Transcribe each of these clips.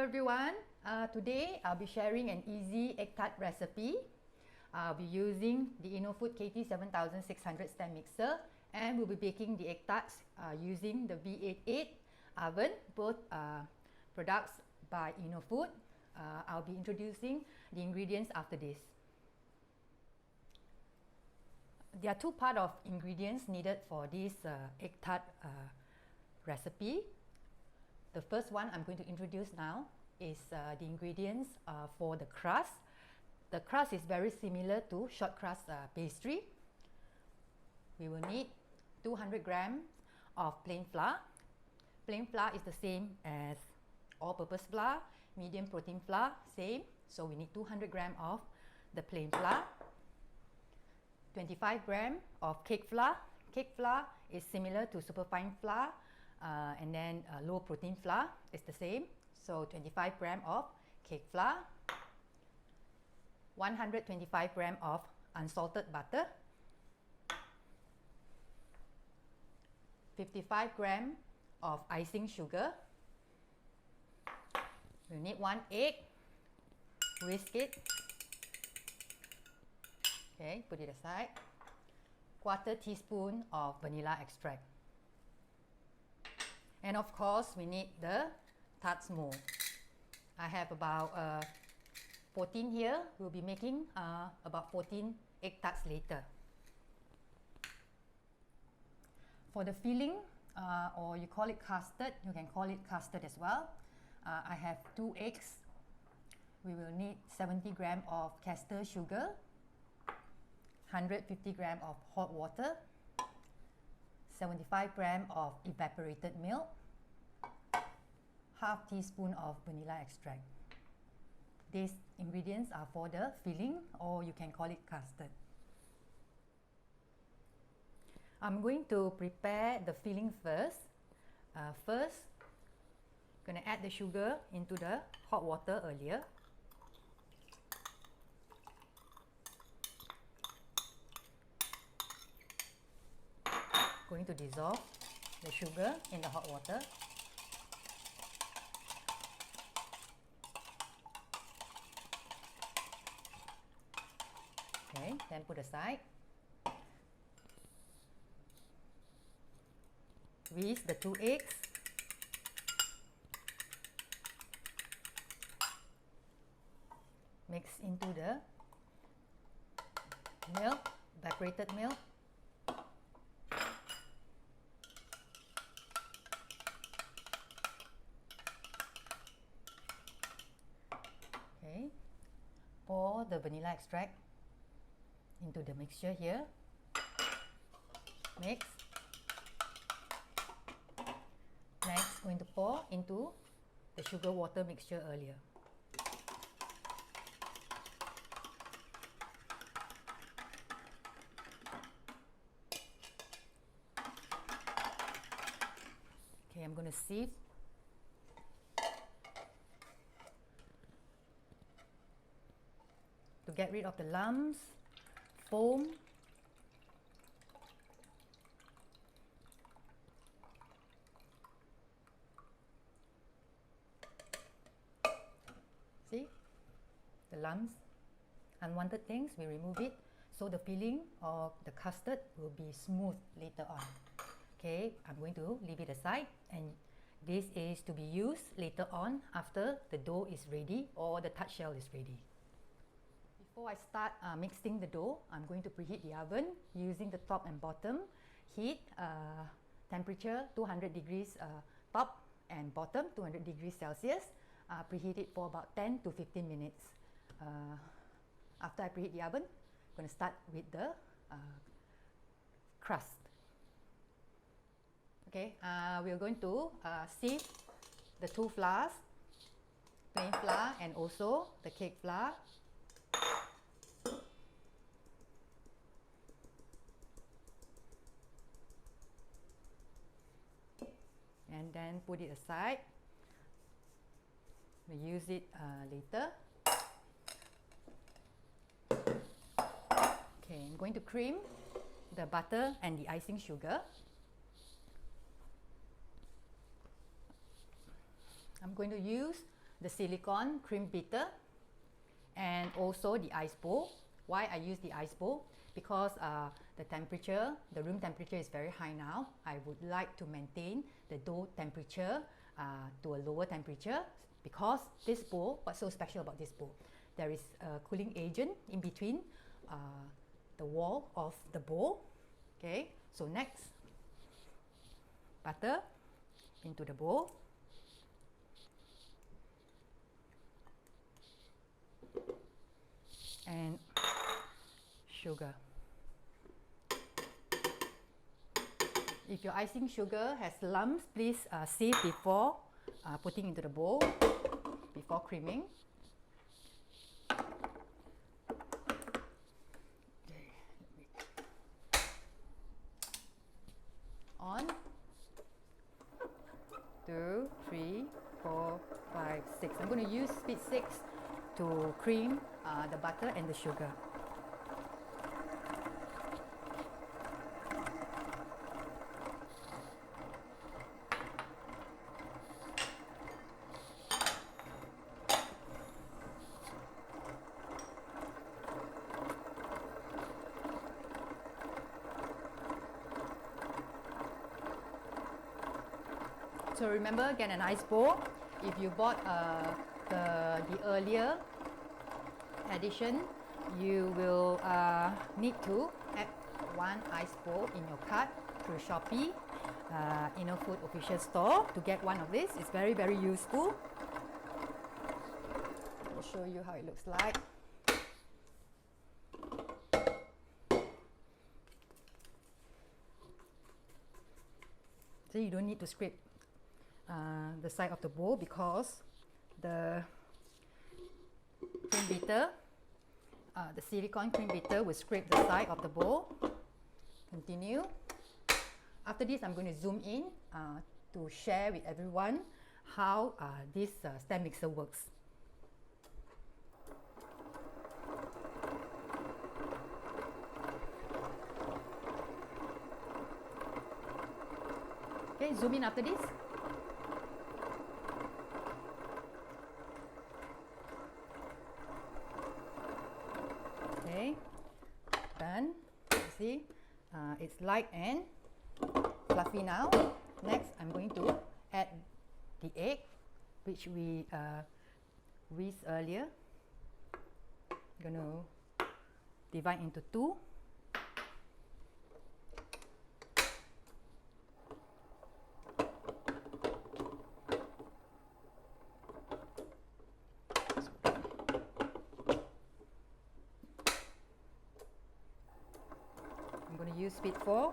everyone, today I'll be sharing an easy egg tart recipe. I'll be using the InnoFood KT7600 stand mixer, and we'll be baking the egg tarts using the V88 oven, both products by InnoFood. I'll be introducing the ingredients after this. There are two parts of ingredients needed for this egg tart recipe. The first one I'm going to introduce now is the ingredients for the crust. The crust is very similar to short crust pastry. We will need 200 grams of plain flour. Plain flour is the same as all-purpose flour, medium protein flour, same. So we need 200 grams of the plain flour. 25 grams of cake flour. Cake flour is similar to superfine flour. And then low protein flour is the same, so 25 grams of cake flour, 125 grams of unsalted butter, 55 grams of icing sugar. We need 1 egg, whisk it, okay, put it aside, 1/4 teaspoon of vanilla extract. And of course, we need the tarts mold. I have about 14 here. We'll be making about 14 egg tarts later. For the filling, or you call it custard, you can call it custard as well. I have 2 eggs. We will need 70 grams of custard sugar, 150 grams of hot water, 75 grams of evaporated milk, 1/2 teaspoon of vanilla extract. These ingredients are for the filling, or you can call it custard. I'm going to prepare the filling first. First, I'm going to add the sugar into the hot water earlier. Going to dissolve the sugar in the hot water. Okay, then put aside. Whisk the 2 eggs. Mix into the milk, evaporated milk. Okay, pour the vanilla extract into the mixture here. Mix. Next, going to pour into the sugar water mixture earlier. Okay, I'm going to sieve to get rid of the lumps, foam. See? The lumps, unwanted things, we remove it, so the filling of the custard will be smooth later on. Okay, I'm going to leave it aside, and this is to be used later on after the dough is ready or the tart shell is ready. Before I start mixing the dough, I'm going to preheat the oven using the top and bottom heat, temperature 200 degrees top and bottom, 200 degrees Celsius. Preheat it for about 10 to 15 minutes. After I preheat the oven, I'm going to start with the crust. Okay, we're going to sieve the 2 flours, plain flour and also the cake flour. And then put it aside. We use it later. Okay, I'm going to cream the butter and the icing sugar. I'm going to use the silicone cream beater and also the ice bowl. Why I use the ice bowl? Because the temperature, the room temperature is very high now. I would like to maintain the dough temperature to a lower temperature, because this bowl, what's so special about this bowl? There is a cooling agent in between the wall of the bowl. Okay, so next, butter into the bowl. And sugar. If your icing sugar has lumps, please sieve before putting into the bowl, before creaming. Okay, on 2, 3, 4, 5, 6. I'm going to use speed 6 to cream the butter and the sugar. So remember, get an ice bowl. If you bought the earlier edition, you will need to add one ice bowl in your cart through Shopee, Food official store, to get one of this. It's very, very useful. I'll show you how it looks like. So you don't need to scrape the side of the bowl, because the cream beater, the silicone cream beater will scrape the side of the bowl. Continue. After this, I'm going to zoom in to share with everyone how this stand mixer works. Okay, zoom in after this. Okay, done. You see, it's light and fluffy now. Next, I'm going to add the egg, which we whisked earlier. I'm going to divide into 2. I'm going to use speed 4.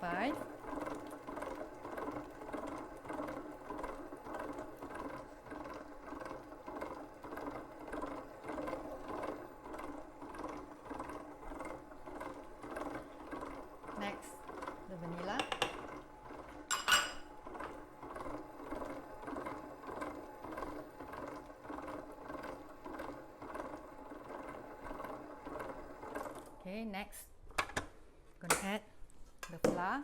Five. Next, the vanilla. Okay, next, I'm going to add the flour.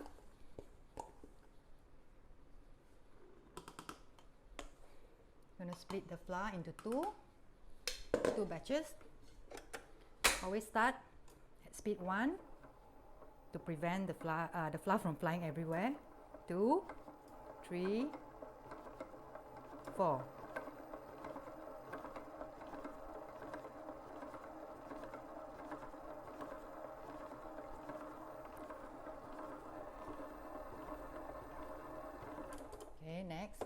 I'm going to split the flour into two batches. Always start at speed 1 to prevent the flour from flying everywhere. 2, 3, 4. Okay, next.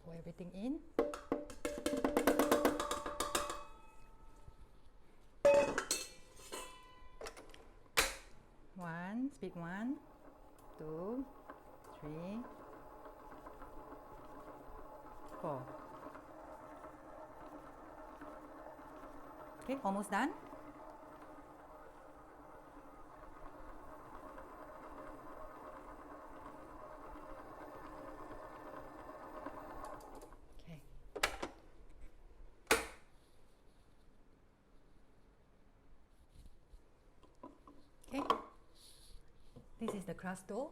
Pour everything in. Speed 1, 2, 3, 4. Okay, almost done. This is the crust dough.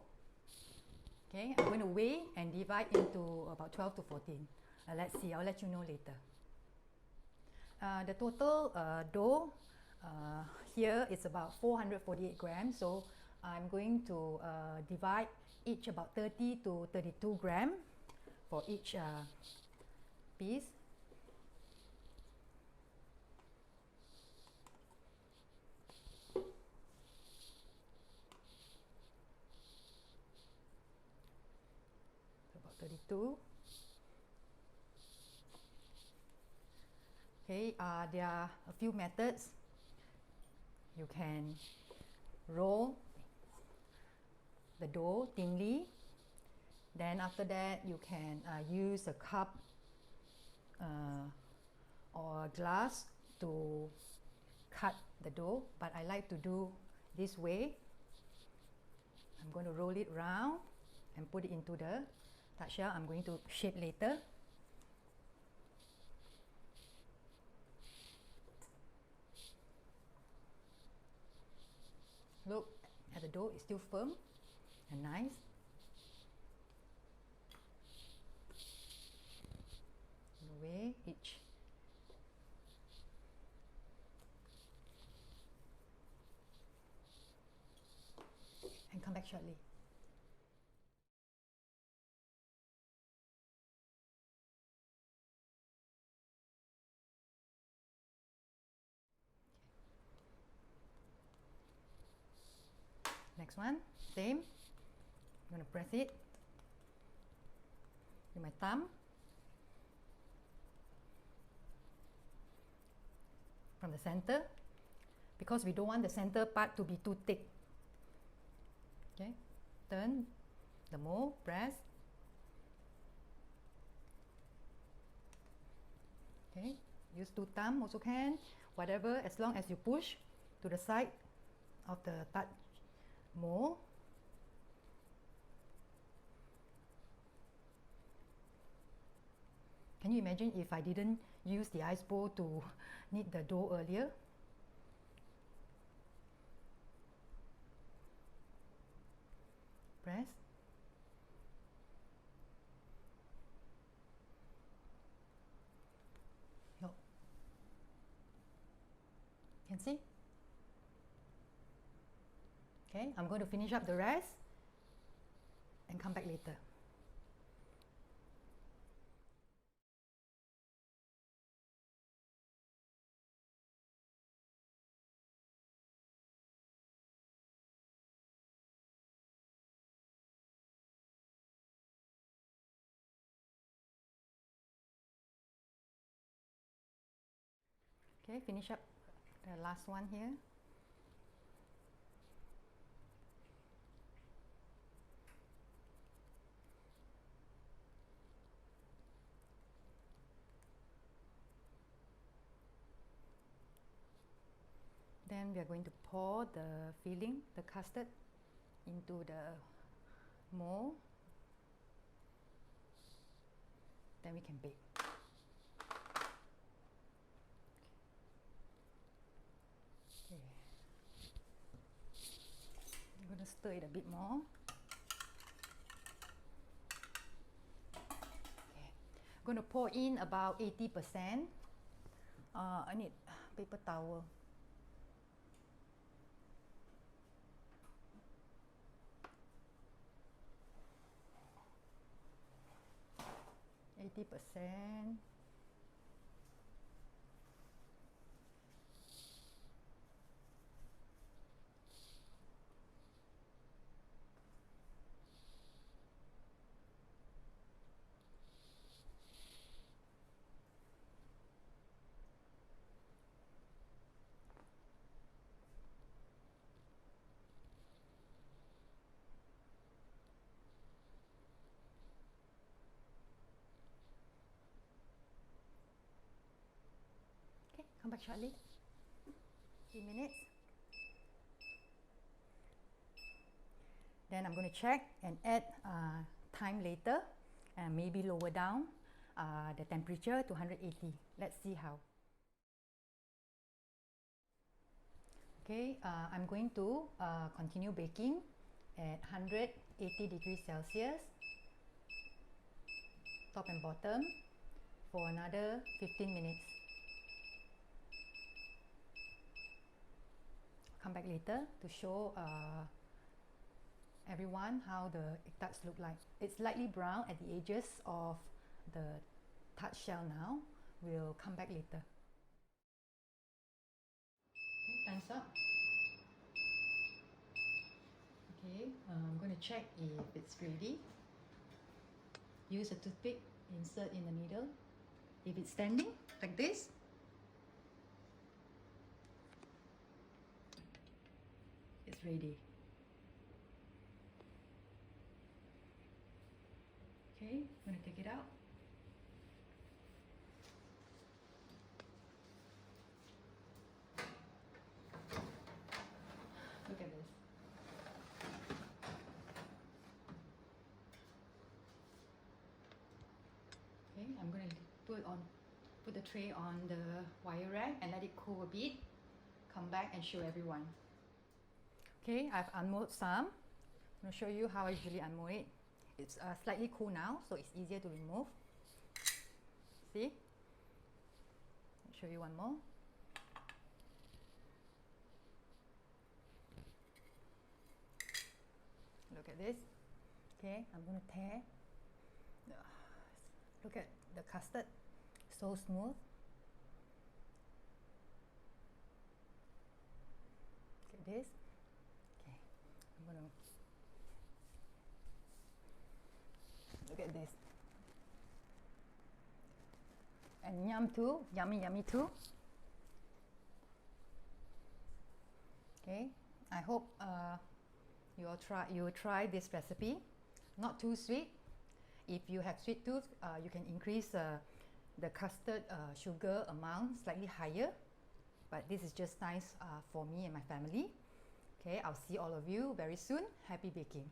Okay, I'm going to weigh and divide into about 12 to 14. Let's see, I'll let you know later. The total dough here is about 448 grams, so I'm going to divide each about 30 to 32 grams for each piece. About 32. Okay, there are a few methods. You can roll the dough thinly. Then after that, you can use a cup or a glass to cut the dough, but I like to do this way. I'm going to roll it round and put it into the tart shell. I'm going to shape later. Look at the dough, it's still firm and nice. In a way, each. And come back shortly. Next one, same. I'm going to press it with my thumb. From the center, because we don't want the center part to be too thick. Okay, turn the mold, press. Okay, use two thumbs also can, whatever, as long as you push to the side of the tart mold. Can you imagine if I didn't use the ice bowl to knead the dough earlier? Press. No. Can see? Okay, I'm going to finish up the rest and come back later. Okay, finish up the last one here. Then we are going to pour the filling, the custard, into the mold. Then we can bake. Okay. I'm going to stir it a bit more. Okay. I'm going to pour in about 80%. I need paper towel. %. Okay, come back shortly. 3 minutes. Then I'm going to check and add time later and maybe lower down the temperature to 180. Let's see how. Okay, I'm going to continue baking at 180 degrees Celsius, top and bottom, for another 15 minutes. Come back later to show everyone how the egg tarts look like. It's lightly brown at the edges of the tart shell now. We'll come back later. Okay, time's up. Okay, I'm going to check if it's ready. Use a toothpick, insert in the middle. If it's standing like this, it's ready. Okay, I'm going to take it out. Look at this. Okay, I'm going to put the tray on the wire rack and let it cool a bit. Come back and show everyone. Okay, I've unmolded some. I'm going to show you how I usually unmold it. It's slightly cool now, so it's easier to remove. See? I'll show you one more. Look at this. Okay, I'm going to tear. Look at the custard, so smooth. Look at this. Okay, I'm going to look at this. And yum too, yummy, yummy too. Okay, I hope you will try this recipe. Not too sweet. If you have sweet tooth, you can increase the custard sugar amount slightly higher. But this is just nice for me and my family. Okay, I'll see all of you very soon. Happy baking.